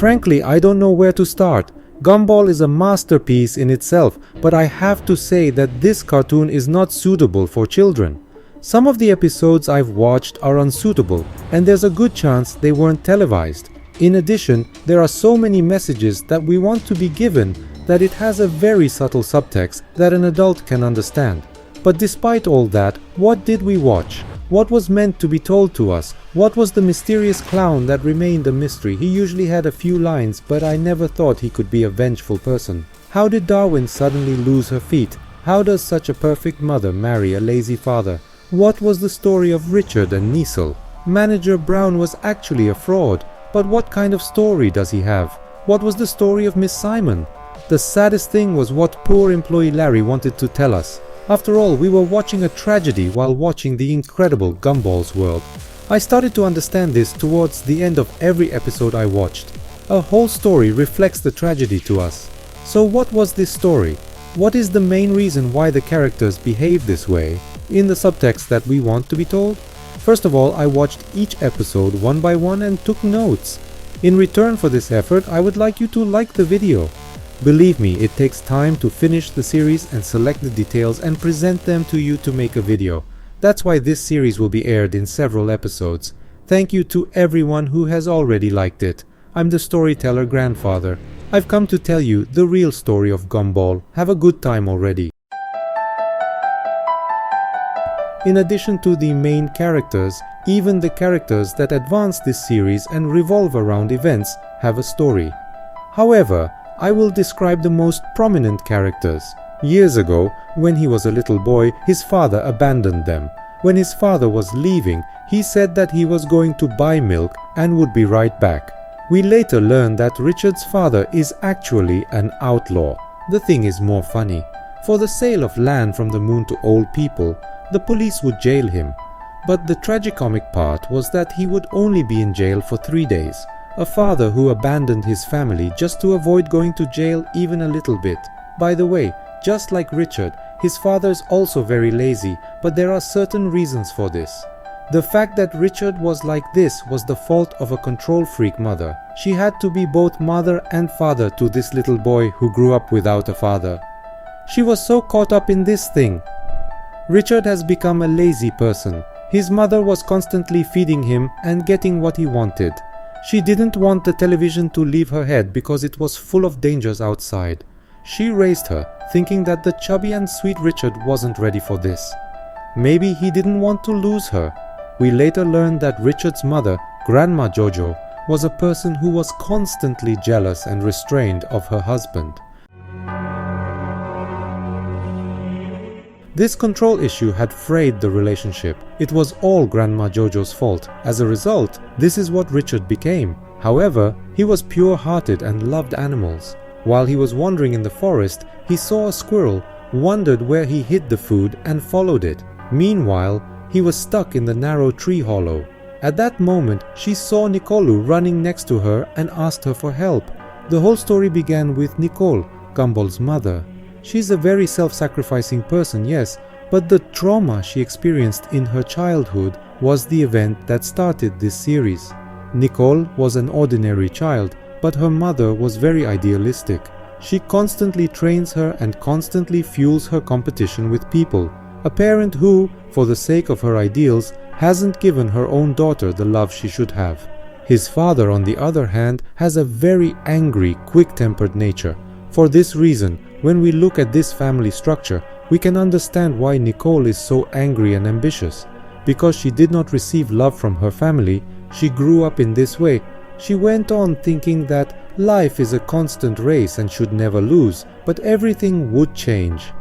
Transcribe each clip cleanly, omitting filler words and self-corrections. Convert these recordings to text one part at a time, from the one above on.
Frankly, I don't know where to start. Gumball is a masterpiece in itself, but I have to say that this cartoon is not suitable for children. Some of the episodes I've watched are unsuitable, and there's a good chance they weren't televised. In addition, there are so many messages that we want to be given that it has a very subtle subtext that an adult can understand. But despite all that, what did we watch? What was meant to be told to us? What was the mysterious clown that remained a mystery? He usually had a few lines, but I never thought he could be a vengeful person. How did Darwin suddenly lose her feet? How does such a perfect mother marry a lazy father? What was the story of Richard and Niesel? Manager Brown was actually a fraud, but what kind of story does he have? What was the story of Miss Simon? The saddest thing was what poor employee Larry wanted to tell us. After all, we were watching a tragedy while watching the incredible Gumball's world. I started to understand this towards the end of every episode I watched. A whole story reflects the tragedy to us. So what was this story? What is the main reason why the characters behave this way, in the subtext that we want to be told? First of all, I watched each episode one by one and took notes. In return for this effort, I would like you to like the video. Believe me, it takes time to finish the series and select the details and present them to you to make a video. That's why this series will be aired in several episodes. Thank you to everyone who has already liked it. I'm the storyteller grandfather. I've come to tell you the real story of Gumball. Have a good time already. In addition to the main characters, even the characters that advance this series and revolve around events have a story. However, I will describe the most prominent characters. Years ago, when he was a little boy, his father abandoned them. When his father was leaving, he said that he was going to buy milk and would be right back. We later learned that Richard's father is actually an outlaw. The thing is more funny. For the sale of land from the moon to old people, the police would jail him. But the tragicomic part was that he would only be in jail for 3 days. A father who abandoned his family just to avoid going to jail even a little bit. By the way, just like Richard, his father is also very lazy, but there are certain reasons for this. The fact that Richard was like this was the fault of a control freak mother. She had to be both mother and father to this little boy who grew up without a father. She was so caught up in this thing. Richard has become a lazy person. His mother was constantly feeding him and getting what he wanted. She didn't want the television to leave her head because it was full of dangers outside. She raised her, thinking that the chubby and sweet Richard wasn't ready for this. Maybe he didn't want to lose her. We later learned that Richard's mother, Grandma Jojo, was a person who was constantly jealous and restrained of her husband. This control issue had frayed the relationship. It was all Grandma Jojo's fault. As a result, this is what Richard became. However, he was pure-hearted and loved animals. While he was wandering in the forest, he saw a squirrel, wondered where he hid the food and followed it. Meanwhile, he was stuck in the narrow tree hollow. At that moment, she saw Nicolu running next to her and asked her for help. The whole story began with Nicole, Gumball's mother. She's a very self-sacrificing person, yes, but the trauma she experienced in her childhood was the event that started this series. Nicole was an ordinary child, but her mother was very idealistic. She constantly trains her and constantly fuels her competition with people. A parent who, for the sake of her ideals, hasn't given her own daughter the love she should have. His father, on the other hand, has a very angry, quick-tempered nature. For this reason, when we look at this family structure, we can understand why Nicole is so angry and ambitious. Because she did not receive love from her family, she grew up in this way. She went on thinking that life is a constant race and should never lose, but everything would change.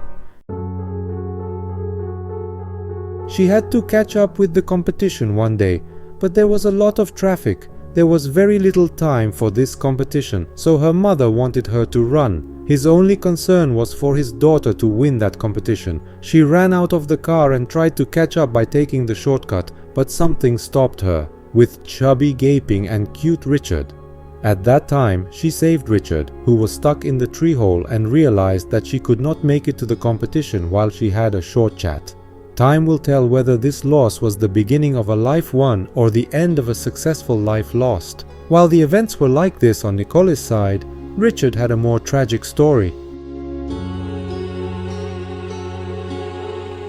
She had to catch up with the competition one day, but there was a lot of traffic. There was very little time for this competition, so her mother wanted her to run. His only concern was for his daughter to win that competition. She ran out of the car and tried to catch up by taking the shortcut, but something stopped her, with chubby gaping and cute Richard. At that time, she saved Richard, who was stuck in the tree hole, and realized that she could not make it to the competition while she had a short chat. Time will tell whether this loss was the beginning of a life won or the end of a successful life lost. While the events were like this on Nicole's side, Richard had a more tragic story.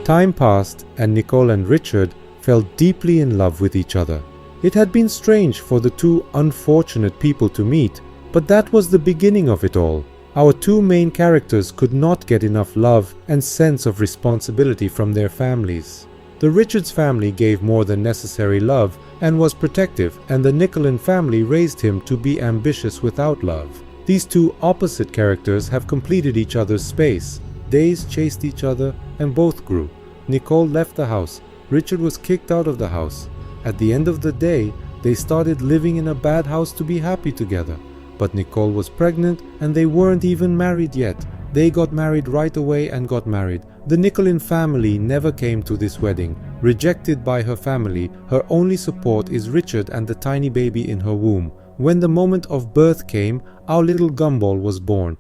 Time passed and Nicole and Richard fell deeply in love with each other. It had been strange for the two unfortunate people to meet, but that was the beginning of it all. Our two main characters could not get enough love and sense of responsibility from their families. The Richards family gave more than necessary love and was protective, and the Nicole family raised him to be ambitious without love. These two opposite characters have completed each other's space. Days chased each other and both grew. Nicole left the house. Richard was kicked out of the house. At the end of the day, they started living in a bad house to be happy together. But Nicole was pregnant and they weren't even married yet. They got married right away and got married. The Nicole family never came to this wedding. Rejected by her family, her only support is Richard and the tiny baby in her womb. When the moment of birth came, our little Gumball was born.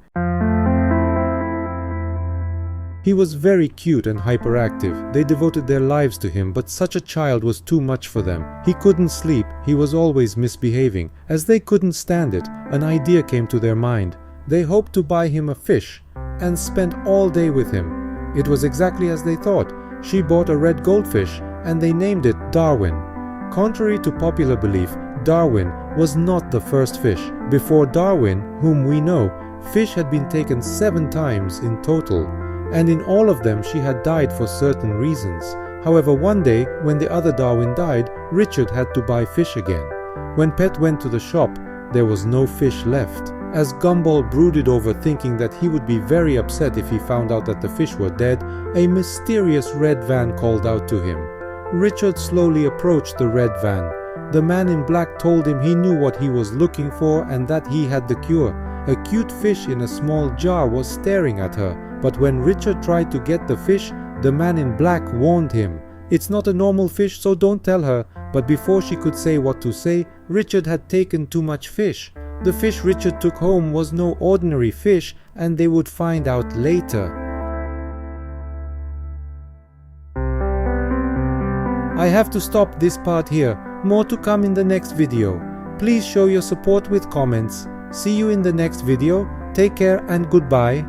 He was very cute and hyperactive. They devoted their lives to him, but such a child was too much for them. He couldn't sleep, he was always misbehaving. As they couldn't stand it, an idea came to their mind. They hoped to buy him a fish and spent all day with him. It was exactly as they thought. She bought a red goldfish and they named it Darwin. Contrary to popular belief, Darwin was not the first fish. Before Darwin, whom we know, fish had been taken 7 times in total. And in all of them she had died for certain reasons. However, one day, when the other Darwin died, Richard had to buy fish again. When Pet went to the shop, there was no fish left. As Gumball brooded over thinking that he would be very upset if he found out that the fish were dead, a mysterious red van called out to him. Richard slowly approached the red van. The man in black told him he knew what he was looking for and that he had the cure. A cute fish in a small jar was staring at her. But when Richard tried to get the fish, the man in black warned him. It's not a normal fish, so don't tell her. But before she could say what to say, Richard had taken too much fish. The fish Richard took home was no ordinary fish, and they would find out later. I have to stop this part here. More to come in the next video. Please show your support with comments. See you in the next video. Take care and goodbye.